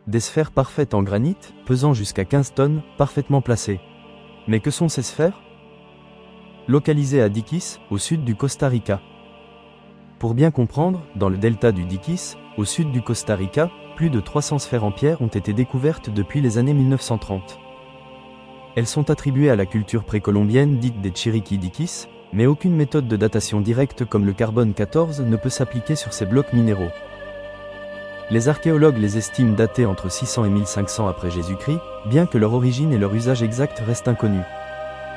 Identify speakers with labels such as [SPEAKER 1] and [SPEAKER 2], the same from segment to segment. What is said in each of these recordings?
[SPEAKER 1] Des sphères parfaites en granit, pesant jusqu'à 15 tonnes, parfaitement placées. Mais que sont ces sphères? Localisées à Dikis, au sud du Costa Rica. Pour bien comprendre, dans le delta du Dikis, au sud du Costa Rica, plus de 300 sphères en pierre ont été découvertes depuis les années 1930. Elles sont attribuées à la culture précolombienne dite des Chiriquí Dikis, mais aucune méthode de datation directe comme le carbone 14 ne peut s'appliquer sur ces blocs minéraux. Les archéologues les estiment datés entre 600 et 1500 après Jésus-Christ, bien que leur origine et leur usage exact restent inconnus.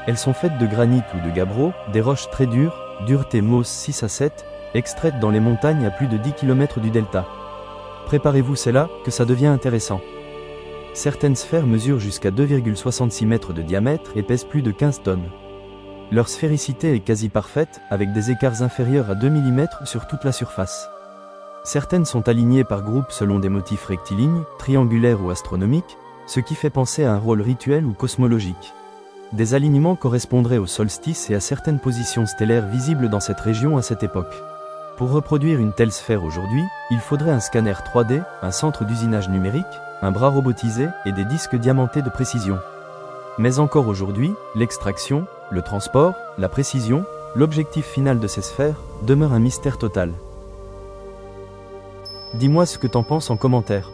[SPEAKER 1] Elles sont faites de granit ou de gabbro, des roches très dures, dureté Mohs 6 à 7, extraites dans les montagnes à plus de 10 km du delta. Préparez-vous, c'est là que ça devient intéressant. Certaines sphères mesurent jusqu'à 2,66 mètres de diamètre et pèsent plus de 15 tonnes. Leur sphéricité est quasi parfaite, avec des écarts inférieurs à 2 mm sur toute la surface. Certaines sont alignées par groupe selon des motifs rectilignes, triangulaires ou astronomiques, ce qui fait penser à un rôle rituel ou cosmologique. Des alignements correspondraient au solstice et à certaines positions stellaires visibles dans cette région à cette époque. Pour reproduire une telle sphère aujourd'hui, il faudrait un scanner 3D, un centre d'usinage numérique, un bras robotisé et des disques diamantés de précision. Mais encore aujourd'hui, l'extraction, le transport, la précision, l'objectif final de ces sphères, demeure un mystère total. Dis-moi ce que t'en penses en commentaire.